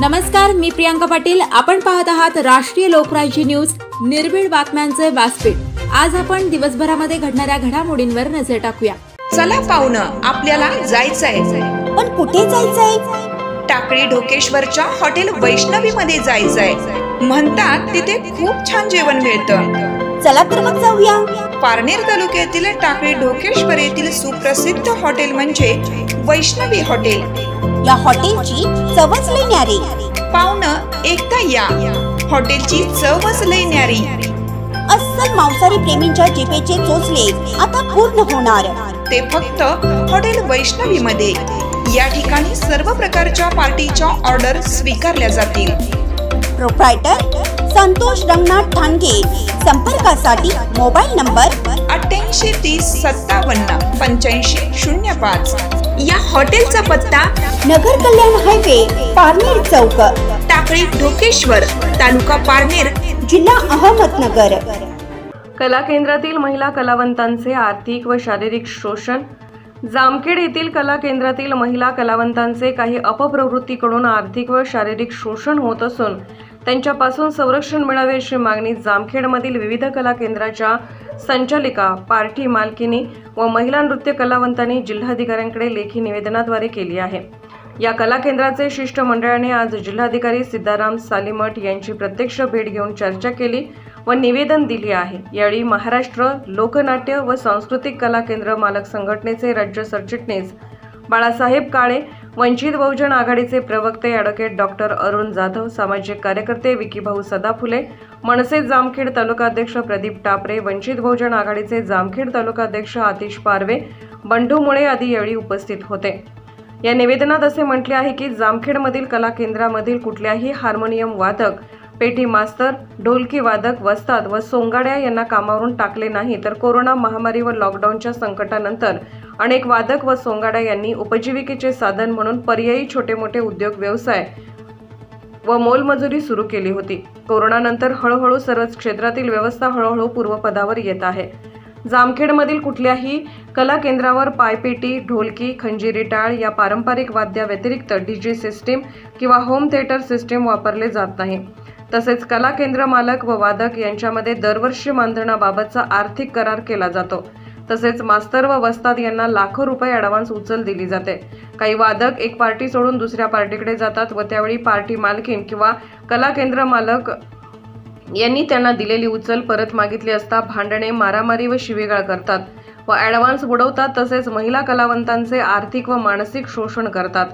नमस्कार, मी प्रियांका पाटील। आपण पाहत आहात राष्ट्रीय लोकराज्य न्यूज, निर्भीड बातम्यांचे व्यासपीठ। आज आपण दिवसभरामध्ये घडणाऱ्या घडामोडींवर नजर टाकूया। चला पाहुणं, आपल्याला जायचंय। पण कुठे जायचंय? टाकळी ढोकेश्वरच्या हॉटेल वैष्णवी मध्ये जायचंय। म्हणतात तिथे खूप छान जेवण मिळतं। चला तर मग जाऊया। पारनेर तालुक्यातील टाकळी ढोकेश्वर येथील सुप्रसिद्ध हॉटेल म्हणजे वैष्णवी हॉटेल। या हॉटेलची चवच लई न्यारी। पाहुणं, एकदा या, हॉटेलची चवच लई न्यारी। अस्सल मांसाहारी प्रेमींच्या जिभेचे चोचले आता पूर्ण होणार, ते फक्त हॉटेल वैष्णवी मध्ये। या ठिकाणी सर्व प्रकारच्या पार्टीच्या ऑर्डर स्वीकारल्या जातील। प्रोप्रायटर संतोष रंगनाथ ठाणगे। संपर्कासाठी मोबाईल नंबर 88 30 57 85 05। या हॉटेलचा पत्ता नगर कल्याण हायवे, पारनेर चौक, टाकळी ढोकेश्वर, तालुका पारनेर, जिल्हा अहमदनगर। कला केंद्रातील महिला कलावंतांचे आर्थिक व शारीरिक शोषण। जामखेड येथील कला केंद्रातील महिला कलावंतांचे काही अपप्रवृत्तीकडून आर्थिक व शारीरिक शोषण होत असून त्यांच्यापासून संरक्षण मिळावे अशी मागणी जामखेडमधील विविध कला केंद्राच्या संचालिका, पार्टी मालकिनी व महिला नृत्य कलावंतांनी जिल्हाधिकाऱ्यांकडे लेखी निवेदनाद्वारे केली आहे। या कला केंद्राचे शिष्टमंडळाने आज जिल्हाधिकारी सिद्धाराम सालीमठ यांची प्रत्यक्ष भेट घेऊन चर्चा केली व निवेदन दिले आहे। यावेळी महाराष्ट्र लोकनाट्य व सांस्कृतिक कला केंद्र मालक संघटनेचे राज्य सरचिटणीस बाळासाहेब काळे, वंचित बहुजन आघाडीचे प्रवक्ते ॲडव्होकेट डॉक्टर अरुण जाधव, सामाजिक कार्यकर्ते विकीभाऊ सदाफुले, मनसे जामखेड तालुकाध्यक्ष प्रदीप टापरे, वंचित बहुजन आघाडीचे जामखेड तालुकाध्यक्ष आतिश पारवे, बंडू मुळे आदी यावेळी उपस्थित होते। या निवेदनात असे म्हटले आहे की जामखेडमधील कला केंद्रामधील कुठल्याही हार्मोनियम वादक, पेटी मास्तर, ढोलकी वादक, वस्ताद व सोंगाड्या यांना कामावरून टाकले नाही, तर कोरोना महामारी व लॉकडाऊनच्या संकटानंतर अनेक वादक व सोंगाड्या यांनी उपजीविकेचे साधन म्हणून पर्यायी छोटे मोठे उद्योग व्यवसाय व मोलमजुरी सुरू केली होती। कोरोनानंतर हळूहळू सर्वच क्षेत्रातील व्यवस्था हळूहळू पूर्वपदावर येत आहे। जामखेडमधील कुठल्याही कला केंद्रावर पायपेटी, ढोलकी, खंजिरी टाळ या पारंपरिक वाद्याव्यतिरिक्त डीजे सिस्टीम किंवा होम थिएटर सिस्टीम वापरले जात नाही। तसेच कला केंद्र मालक व वादक यांच्यामध्ये दरवर्षी मानधनाबाबतचा आर्थिक करार केला जातो। तसेच मास्तर व वस्ताद यांना लाखो रुपये ॲडव्हान्स उचल दिली जाते। काही वादक एक पार्टी सोडून दुसऱ्या पार्टीकडे जातात व त्यावेळी पार्टी मालकीन किंवा कला केंद्र मालक यांनी त्यांना दिलेली उचल परत मागितली असता भांडणे, मारामारी व शिवीगाळ करतात व ॲडव्हान्स बुडवतात। तसेच महिला कलावंतांचे आर्थिक व मानसिक शोषण करतात।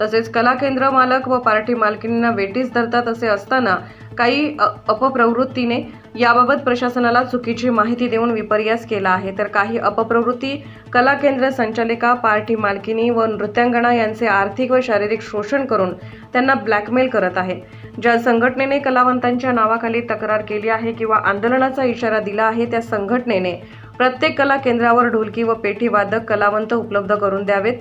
तसेच कला केंद्र मालक व पार्टी मालकींना वेटीस धरतात। असे असताना काही अपप्रवृत्तीने याबाबत प्रशासनाला चुकीची माहिती देऊन विपर्यास केला आहे, तर काही अपप्रवृत्ती कला केंद्र संचालिका, पार्टी मालकिनी व नृत्यांगना यांचे आर्थिक व शारीरिक शोषण करून त्यांना ब्लॅकमेल करत आहे। ज्या संघटनेने कलावंतांच्या नावाखाली तक्रार केली आहे किंवा आंदोलनाचा इशारा दिला आहे, त्या संघटनेने प्रत्येक कला केंद्रावर ढोलकी व पेटी वादक कलावंत उपलब्ध करून द्यावेत।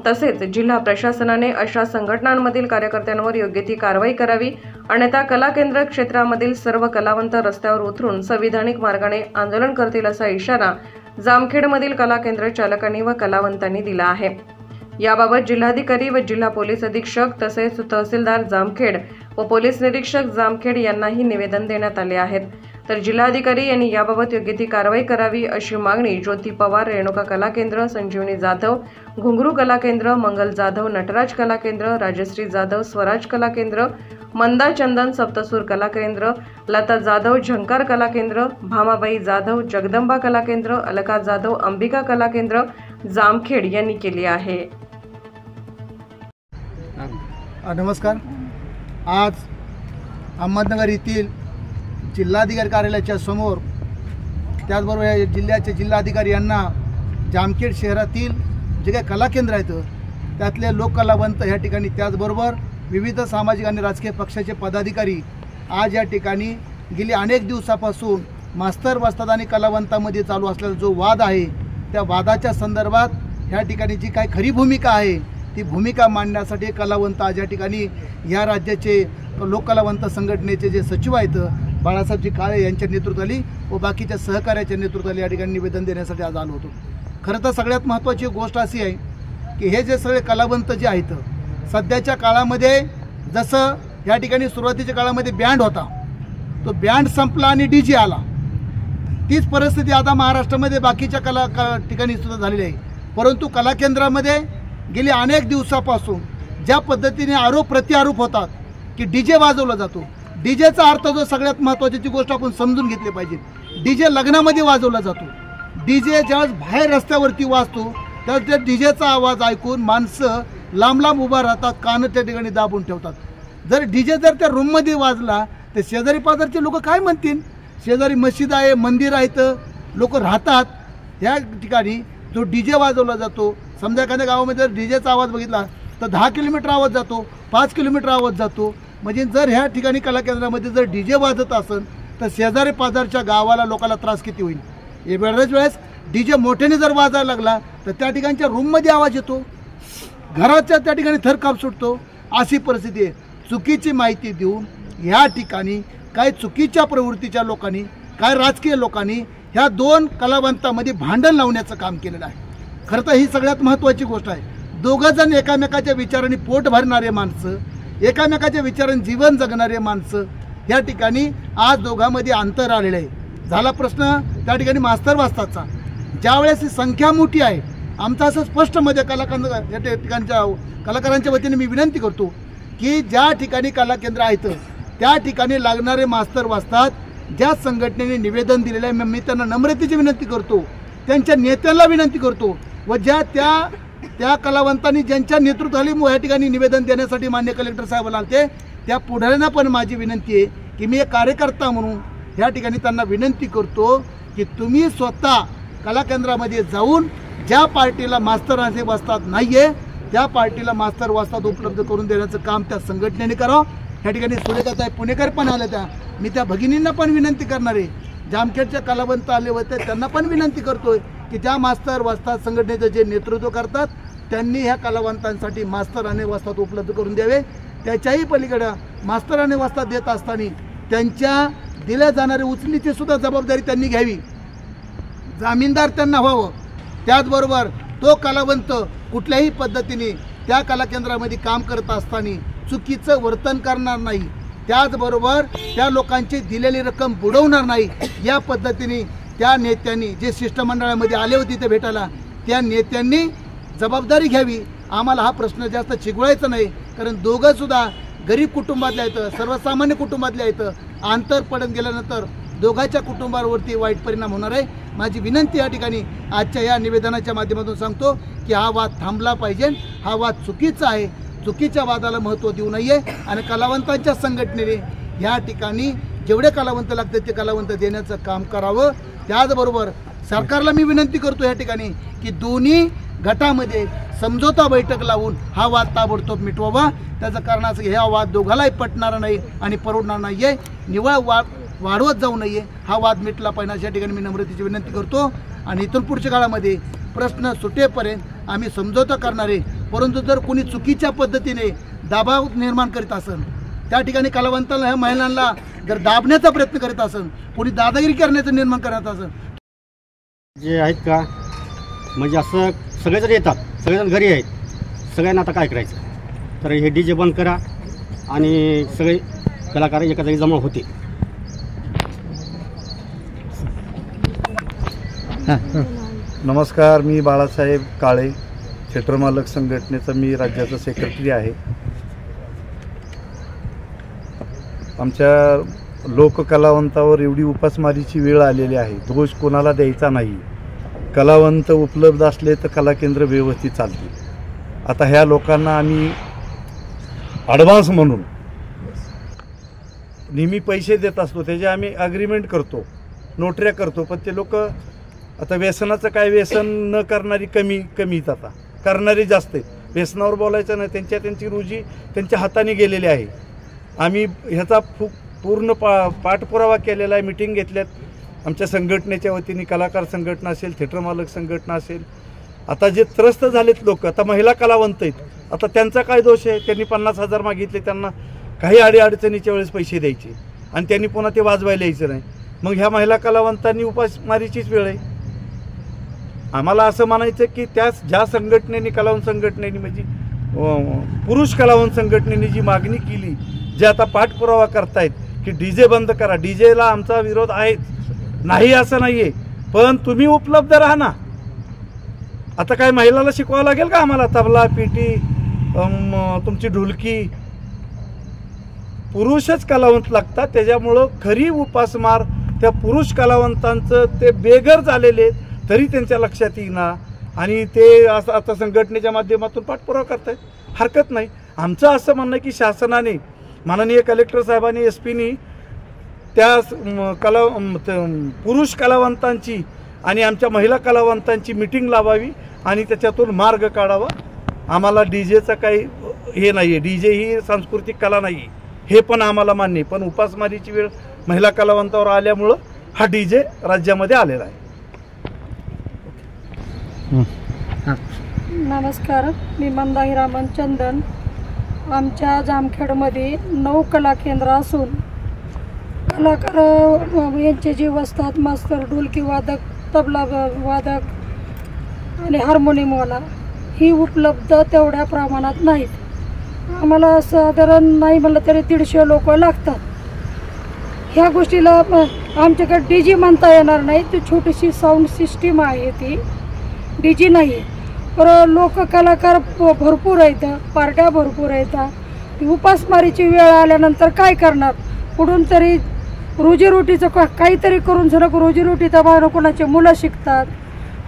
तसेच जिल्हा प्रशासनाने अशा संघटनांमधील कार्यकर्त्यांवर योग्य ती कारवाई करावी, अन्यथा कला केंद्र क्षेत्रामधील सर्व कलावंत रस्त्यावर उतरून संविधानिक मार्गाने आंदोलन करतील असा इशारा जामखेडमधील कला केंद्र चालकांनी व कलावंतांनी दिला आहे। याबाबत जिल्हाधिकारी व जिल्हा पोलीस अधीक्षक तसेच तहसीलदार जामखेड व पोलीस निरीक्षक जामखेड यांनाही निवेदन देण्यात आले आहेत। तर जिल्हाधिकारी यांनी याबाबत योग्य ती कारवाई करावी अशी मागणी ज्योती पवार, रेणुका कला केंद्र, संजीवनी जाधव, घुंगरू कला केंद्र, मंगल जाधव, नटराज कला केंद्र, राजश्री जाधव, स्वराज कला केंद्र, मंदा चंदन सप्तसूर कला केंद्र, लता जाधव, झंकार कला केंद्र, भामाबाई जाधव, जगदंबा कला केंद्र, अलका जाधव, अंबिका कला केंद्र, जामखेड यांनी केली आहे। नमस्कार। आज अहमदनगर येथील जिल्हाधिकारी कार्यालयाच्या समोर, त्याचबरोबर या जिल्ह्याचे जिल्हाधिकारी यांना जामखेड शहरातील जे काही कला केंद्र आहेत त्यातले लोककलावंत ह्या ठिकाणी, त्याचबरोबर विविध सामाजिक आणि राजकीय पक्षाचे पदाधिकारी आज या ठिकाणी गेली अनेक दिवसापासून मास्तर, वस्ताद आणि कलावंतामध्ये चालू असलेला जो वाद आहे त्या वादाच्या संदर्भात ह्या ठिकाणी जी काही खरी भूमिका आहे ती भूमिका मांडण्यासाठी कलावंत आज या ठिकाणी या राज्याचे लोककलावंत संघटनेचे जे सचिव आहेत बाळासाहेबजी काळे यांच्या नेतृत्वाखाली व बाकीच्या सहकार्याच्या नेतृत्वाखाली या ठिकाणी निवेदन देण्यासाठी आज आलो होतो। खरं तर सगळ्यात महत्त्वाची गोष्ट अशी आहे की हे जे सगळे कलावंत जे आहेत सध्याच्या काळामध्ये जसं या ठिकाणी सुरुवातीच्या काळामध्ये बँड होता, तो बँड संपला आणि DJ आला. तीच परिस्थिती आता महाराष्ट्रामध्ये बाकीच्या ठिकाणी सुद्धा झालेली आहे. परंतु कला केंद्रामध्ये गेली अनेक दिवसापासून ज्या पद्धतीने आरोप प्रत्यारोप होतात की DJ वाजवला जातो, DJचा अर्थ जो सगळ्यात महत्त्वाची गोष्ट आपण समजून घेतली पाहिजे. DJ लग्नामध्ये वाजवला जातो. DJ ज्यावेळेस बाहेर रस्त्यावरती वाजतो त्यावेळेस त्या DJचा आवाज ऐकून माणसं लांब लांब उभा राहतात, कान त्या ठिकाणी दाबून ठेवतात. जर DJ जर त्या रूममध्ये वाजला तर शेजारी पाजारचे लोक काय म्हणतील? शेजारी मस्जिद आहे, मंदिर आहेत, लोक राहतात. या ठिकाणी जो DJ वाजवला जातो, समजा एखाद्या गावामध्ये जर DJचा आवाज बघितला तर 10 किलोमीटर आवाज जातो, 5 किलोमीटर आवाज जातो. म्हणजे जर ह्या ठिकाणी कला केंद्रामध्ये जर DJ वाजत असेल तर शेजारी पाजारच्या गावाला लोकांना त्रास किती होईल? बऱ्याच वेळेस DJ मोठ्याने जर वाजायला लागला तर त्या ठिकाणच्या रूममध्ये आवाज येतो, घराच्या त्या ठिकाणी थरकाप सुटतो. अशी परिस्थिती आहे. चुकीची माहिती देऊन ह्या ठिकाणी काही चुकीच्या प्रवृत्तीच्या लोकांनी, काही राजकीय लोकांनी ह्या दोन कलावंतामध्ये भांडण लावण्याचं काम केलेलं आहे. खरं तर ही सगळ्यात महत्त्वाची गोष्ट आहे. दोघंजण एकामेकाच्या विचारांनी पोट भरणारे माणसं, एकामेकाच्या विचारांनी जीवन जगणारे माणसं, या ठिकाणी आज दोघांमध्ये अंतर आलेलं आहे. झाला प्रश्न त्या ठिकाणी मास्तर वाजताचा. ज्यावेळेस ही संख्या मोठी आहे, आमचं असं स्पष्ट मध्ये या ठिकाणच्या कलाकारांच्या वतीने मी विनंती करतो की ज्या ठिकाणी कला केंद्र आहेत त्या ठिकाणी लागणारे मास्तर वाजतात. ज्या संघटनेने निवेदन दिलेलं आहे मी त्यांना नम्रतेची विनंती करतो, त्यांच्या नेत्यांना विनंती करतो व ज्या त्या कलावंतांनी ज्यांच्या नेतृत्वाखाली या ठिकाणी निवेदन देण्यासाठी मान्य कलेक्टर साहेबांना आलते त्या पुढाऱ्यांना पण माझी विनंती आहे की मी एक कार्यकर्ता म्हणून या ठिकाणी त्यांना विनंती करतो की तुम्ही स्वतः कला केंद्रामध्ये जाऊन ज्या पार्टीला मास्तर असे वाजतात नाही आहे त्या पार्टीला मास्तर वाजतात उपलब्ध करून देण्याचं काम त्या संघटनेने करावं. या ठिकाणी सुरेखाताई पुणेकर पण आल्या, मी त्या भगिनींना पण विनंती करणार आहे. जामखेडच्या कलावंत आले होते त्यांना पण विनंती करतोय की ज्या मास्तर वाजतात संघटनेचं जे नेतृत्व करतात त्यांनी ह्या कलावंतांसाठी मास्तर आणि वाजतात उपलब्ध करून द्यावे. त्याच्याही पलीकडे मास्तर आणि वाजतात देत असताना त्यांच्या दिल्या जाणाऱ्या उचलीची सुद्धा जबाबदारी त्यांनी घ्यावी, जामीनदार त्यांना व्हावं. त्याचबरोबर तो कलावंत कुठल्याही पद्धतीने त्या कला केंद्रामध्ये काम करत असताना चुकीचं वर्तन करणार नाही, त्याचबरोबर त्या लोकांची दिलेली रक्कम बुडवणार नाही. या पद्धतीने त्या नेत्यांनी जे शिष्टमंडळामध्ये आले होते ते भेटायला त्या नेत्यांनी जबाबदारी घ्यावी. आम्हाला हा प्रश्न जास्त चिघळायचा नाही, कारण दोघंसुद्धा गरीब कुटुंबातले आहेत, सर्वसामान्य कुटुंबातले आहेत. अंतर पडत गेल्यानंतर दोघांच्या कुटुंबावरती वाईट परिणाम होणार आहे. माझी विनंती या ठिकाणी आजच्या या निवेदनाच्या माध्यमातून सांगतो की हा वाद थांबला पाहिजे. हा वाद चुकीचा आहे, चुकीच्या वादाला महत्त्व देऊ नये आणि कलावंतांच्या संघटनेने या ठिकाणी जेवढे कलावंत लागतात ते कलावंत देण्याचं काम करावं. त्याचबरोबर सरकारला मी विनंती करतो या ठिकाणी की दोन्ही गटामध्ये समझोता बैठक लावून हा वाद ताबडतोब मिटवावा. त्याचं कारण असं की हा वाद दोघालाही पटणारा नाही आणि परवडणार नाही आहे. निव्वळ वाढवत जाऊ नये, हा वाद मिटला पाहिजे अशा ठिकाणी मी नम्रतेची विनंती करतो. आणि इथून पुढच्या काळामध्ये प्रश्न सुटेपर्यंत आम्ही समझोता करणार आहे. परंतु जर कोणी चुकीच्या पद्धतीने दबाव निर्माण करीत असेल, त्या ठिकाणी कलावंतांना ह्या महिलांना जर दाबण्याचा प्रयत्न करीत असेल, कोणी दादागिरी करण्याचं निर्माण करत असेल जे आहेत का, म्हणजे असं सगळेजण येतात, सगळेजण घरी आहेत, सगळ्यांना आता काय करायचं? तर हे DJ बंद करा आणि सगळे कलाकार एका जागी जमा होते. नमस्कार, मी बाळासाहेब काळे, थिएटर मालक संघटनेचा मी राज्याचा सेक्रेटरी आहे. आमच्या लोककलावंतावर एवढी उपासमारीची वेळ आलेली आहे, दोष कोणाला द्यायचा नाही. कलावंत उपलब्ध असले तर कला केंद्र व्यवस्थित चालते. आता ह्या लोकांना आम्ही ॲडव्हान्स म्हणून नेहमी पैसे देत असतो, त्याचे आम्ही ॲग्रीमेंट करतो, नोटऱ्या करतो. पण ते लोक आता व्यसनाचं काय, व्यसन न करणारी कमी आता करणारी जास्त आहे. व्यसनावर बोलायचं नाही, त्यांची रोजी त्यांच्या हाताने गेलेली आहे. आम्ही ह्याचा पूर्ण पाठपुरावा केलेला आहे. मिटिंग घेतल्यात आमच्या संघटनेच्या वतीने, कलाकार संघटना असेल, थिएटर मालक संघटना असेल. आता जे त्रस्त झालेत लोक, आता महिला कलावंत आहेत, आता त्यांचा काय दोष आहे? त्यांनी 50,000 मागितले, त्यांना काही अडीअडचणीच्या वेळेस पैसे द्यायचे आणि त्यांनी पुन्हा ते वाजवायला यायचं नाही. मग ह्या महिला कलावंतांनी उपासमारीचीच वेळ आहे. आम्हाला असं म्हणायचं की ज्या संघटनेने, कलावंत संघटनेने म्हणजे पुरुष कलावंत संघटनेने जी मागणी केली, जे आता पाठपुरावा करतायत की डीजे बंद करा, डीजेला आमचा विरोध आहेच, नाही असं नाही आहे, पण तुम्ही उपलब्ध राहा ना. आता काय महिलाला शिकवावं लागेल का आम्हाला तबला, पेटी, तुमची ढोलकी? पुरुषच कलावंत लागतात. त्याच्यामुळं खरी उपासमार त्या पुरुष कलावंतांचं ते बेघर झालेले तरी त्यांच्या लक्षात येईना आणि ते असं आता संघटनेच्या माध्यमातून पाठपुरावा करतायत. हरकत नाही. आमचं असं म्हणणं आहे की शासनाने, माननीय कलेक्टर साहेबांनी, एस पीनी त्या पुरुष कलावंतांची आणि आमच्या महिला कलावंतांची मिटिंग लावावी आणि त्याच्यातून मार्ग काढावा. आम्हाला डीजेचं काही हे नाही आहे, डीजे ही सांस्कृतिक कला नाही आहे हे पण आम्हाला मान्य आहे, पण उपासमारीची वेळ महिला कलावंतावर आल्यामुळं हा डीजे राज्यामध्ये आलेला आहे. नमस्कार, मी मंदा हिरामन चंदन. आमच्या जामखेडमध्ये 9 कला केंद्र असून कलाकार यांचे जे वस्तात मास्तर, ढोलकी वादक, तबला वादक आणि हार्मोनियमवाला ही उपलब्ध तेवढ्या प्रमाणात नाहीत. आम्हाला साधारण नाही म्हणलं तरी 150 लोक लागतात. ह्या गोष्टीला आमच्याकडे डी जी म्हणता येणार नाही, ती छोटीशी साऊंड सिस्टीम आहे, ती डी जी नाही. पर लोक कलाकार भरपूर आहेत, पार्ट्या भरपूर आहेत. उपासमारीची वेळ आल्यानंतर काय करणार? कुठून तरी रोजीरोटीचं काहीतरी करून जर रोजीरोटीचा बाहेर कोणाचे मुलं शिकतात,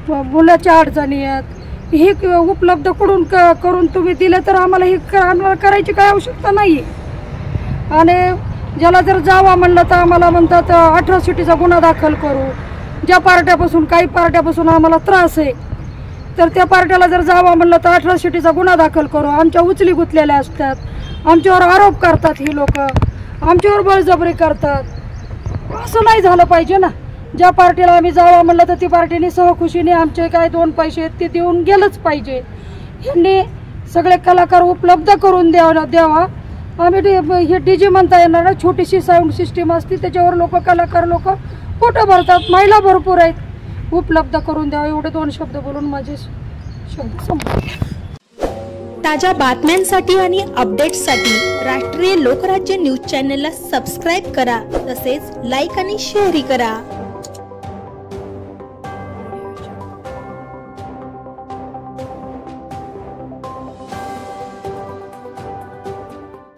मुलाच्या अडचणी आहेत, हे उपलब्ध करून तुम्ही दिलं तर आम्हाला आम्हाला करायची काय आवश्यकता नाही आहे. आणि ज्याला जर जावा म्हणलं तर आम्हाला म्हणतात अॅट्रॉसिटीचा गुन्हा दाखल करू. ज्या पार्ट्यापासून, काही पार्ट्यापासून आम्हाला त्रास आहे तर त्या पार्ट्याला जर जावा म्हणलं तर अॅट्रॉसिटीचा गुन्हा दाखल करू. आमच्या उचली गुतलेल्या असतात, आमच्यावर आरोप करतात, ही लोक आमच्यावर बळजबरी करतात. असं नाही झालं पाहिजे ना. ज्या पार्टीला आम्ही जावं म्हणलं तर ती पार्टीने सहखुशीने आमचे काय 2 पैसे ते देऊन गेलंच पाहिजे. ह्यांनी सगळे कलाकार उपलब्ध करून द्यावा. आम्ही हे डी जे म्हणता येणार ना, छोटीशी साऊंड सिस्टीम असते त्याच्यावर कलाकार लोक पोटं भरतात. महिला भरपूर आहेत, उपलब्ध करून द्यावा. एवढे 2 शब्द बोलून माझे शब्द संपले. ताज्या बातम्यांसाठी आणि अपडेट्ससाठी राष्ट्रीय लोकराज्य न्यूज चॅनलला सबस्क्राईब करा, तसेच लाईक आणि शेअरही करा.